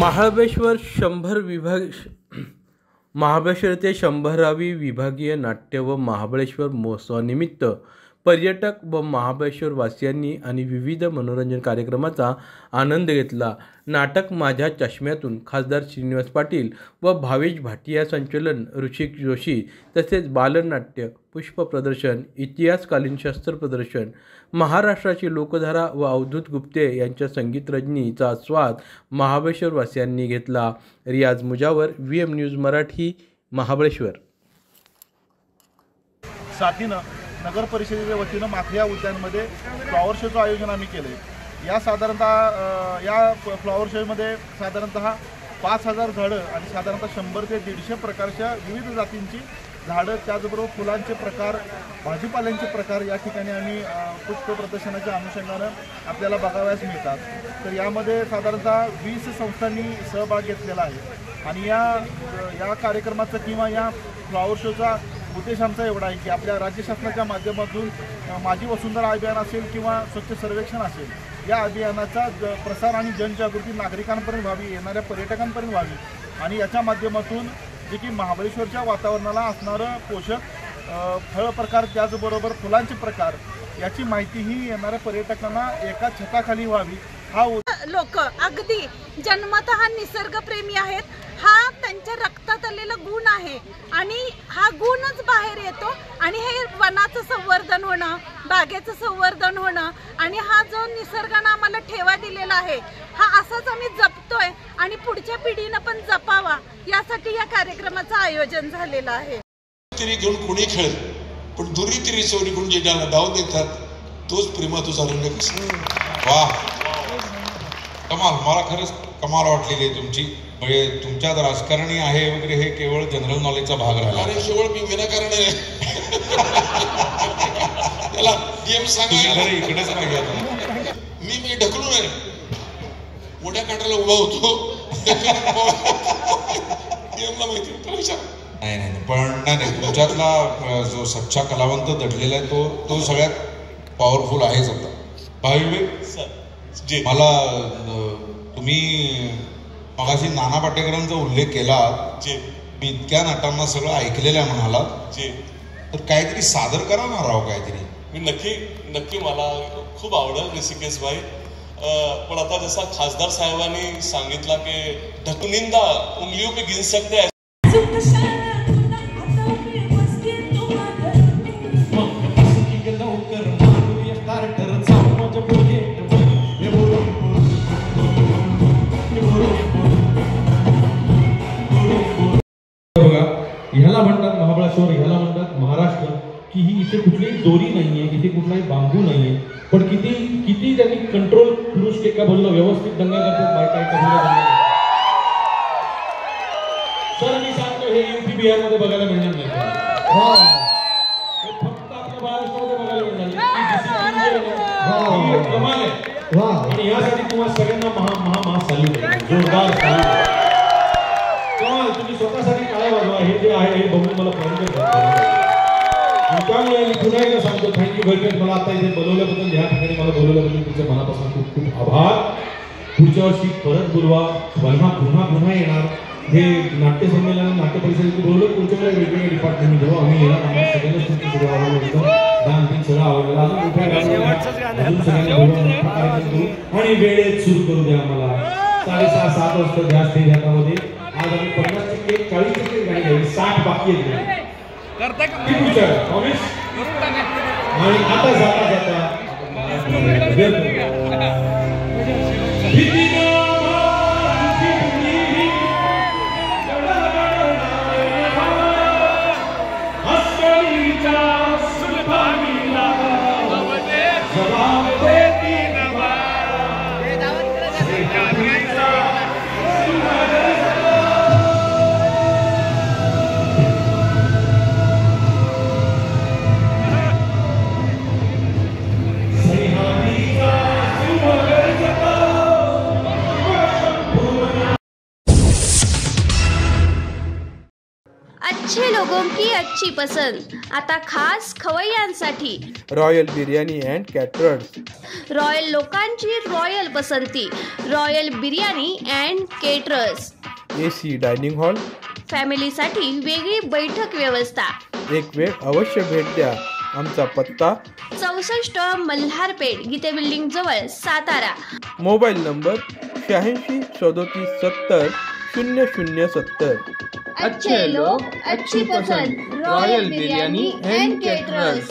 महाबळेश्वर 100वी विभागीय नाट्य व महाबळेश्वर महोत्सवानिमित्त पर्यटक व महाबळेश्वर वासियांनी आणि विविध मनोरंजन कार्यक्रमाचा आनंद घेतला। नाटक माझ्या चष्म्यातून खासदार श्रीनिवास पाटील व भावेश भाटिया संचलन ऋषिक जोशी तसेच बालनाट्य, पुष्प प्रदर्शन, इतिहासकालीन शस्त्र प्रदर्शन, महाराष्ट्राची लोकधारा व अवधूत गुप्ते यांच्या संगीत रजनीचा आस्वाद महाबळेश्वर वासियांनी घेतला। रियाज मुजावर, VM न्यूज मराठी, महाबळेश्वर। साथीनं नगर परिषदेच्या वतीनं माखल्या उद्यानमध्ये फ्लॉवर शोचं आयोजन आम्ही केलं आहे। या साधारणतः या फ्लॉवर शोमध्ये साधारणतः 5000 झाडं आणि साधारणतः 100 ते 150 प्रकारच्या विविध जातींची झाडं, त्याचबरोबर फुलांचे प्रकार, भाजीपाल्यांचे प्रकार या ठिकाणी आम्ही पुष्प प्रदर्शनाच्या अनुषंगानं आपल्याला बघावयास मिळतात। तर यामध्ये साधारणतः 20 संस्थांनी सहभाग घेतलेला आहे आणि या कार्यक्रमाचं किंवा या फ्लॉवर शोचा उद्देश आमचा एवढा आहे की आपल्या राज्य शासनाच्या माध्यमातून माझी वसुंधरा अभियान असेल किंवा स्वच्छ सर्वेक्षण असेल, या अभियानाचा प्रसार आणि जनजागृती नागरिकांपर्यंत व्हावी, येणाऱ्या पर्यटकांपर्यंत व्हावी आणि याच्या माध्यमातून जे की महाबळेश्वरच्या वातावरणाला असणारं पोषक फळ प्रकार, त्याचबरोबर फुलांचे प्रकार याची माहितीही येणाऱ्या पर्यटकांना एका छताखाली व्हावी। हा लोक अगदी जन्मतः निसर्गप्रेमी आहेत, हा त्यांच्या रक्तात आलेला गुण आहे आणि हा गुणच बाहेर येतो आणि हे वनाचं संवर्धन होणं, बागेचं संवर्धन होणं आणि हा जो निसर्गाने आम्हाला ठेवा दिलेला आहे हा असाच आम्ही जपतोय आणि पुढच्या पिढीनं पण जपावा यासाठी या कार्यक्रमाचं आयोजन झालेलं आहे। तरी घेऊन कोणी खेळ पण दुरी तरी चोरी करून जे डाव देतात तोच प्रेमा तुझा रंग कसा। वाह, कमाल, मला खरंच कमाल वाटलेली आहे तुमची। म्हणजे तुमच्यात राजकारणी आहे वगैरे हे केवळ जनरल नॉलेजचा भाग राहिला। अरे केवळ मी विनाकारण आहे त्याला गेम सांगायला इकडेच नाही आता मी ढकलून आहे मोठ्या काठाला उभा होतो गेमला माहिती नाही पण नाही तुमच्यातला जो सच्चा कलावंत दडलेला आहे तो सगळ्यात पॉवरफुल आहेच आता। भाई मला तुम्ही मगाशी नाना पाटेकरांचा उल्लेख केला, मी इतक्या नटांना सगळं ऐकलेलं आहे म्हणालात, तर काहीतरी सादर करा ना राव काहीतरी। मी नक्की मला खूप आवडेल ऋषिकेश भाई, पण आता जसा खासदार साहेबांनी सांगितला की ढकनिंदा उंगलियों पे गिन सकते हैं। ह्याला म्हणतात महाबळेश्वर, ह्याला म्हणतात महाराष्ट्र, की ही इथे कुठलीही दोरी नाहीये, इथे कुठलाही बांबू नाहीये, पण किती त्यांनी कंट्रोल पुरुष एका बोललं व्यवस्थित दंगा करतात बायका एका बोललं। सर मी सांगतो हे UP बिहार मध्ये बघायला मिळणार नाही, फक्त आपल्या महाराष्ट्रामध्ये बघायला मिळणार। कमाल आहे आणि यासाठी तुम्हाला सगळ्यांना महा सॅल्यूट, जोरदार तुम्ही स्वतःसाठी काय वाजवा हे जे आहे हे बघून मला प्रयत्न करतो। त्यामुळे मी पुन्हा एकदा सांगतो थँक्यू व्हेरी मच। मला आता इथे बोलवल्याबद्दल, ह्या ठिकाणी मला बोलवल्याबद्दल तुमच्या मनापासून खूप खूप आभार। पुढच्या वर्षी परत बोलवा, पुन्हा येणार। हे नाट्य संमेलन, नाट्य परिषदेत बोलवलं, पुढच्या वेळेला वेगवेगळ्या डिपार्टमेंट घेऊ आम्ही येणार। आम्हाला सगळ्यांना तुमचं सगळं आवडलं, डान्स बिन सगळं आवडलं, अजून सगळ्यांना आणि वेळेत सुरू करू द्या आम्हाला। 6:30-7 वाजता द्या स्टेज हातामध्ये। आज आम्ही 50%, 40% गाडी घ्यावी, 60 बाकी आहेत आणि आता जाता लोगों की अच्छी पसंद आता खास खवय्यांसाठी royal biryani and caterers. Royal लोकांची रॉयल पसंती royal biryani and caterers. AC dining hall. फॅमिलीसाठी वेगळी बैठक व्यवस्था. एक वेळ अवश्य भेट द्या. आमचा पत्ता 64 मल्हारपेठ गीते बिल्डिंग जवळ सातारा. Mobile number 86 37 70 0070. अच्छे लोग अच्छी पसंद रॉयल बिर्याणी अँड केटरर्स.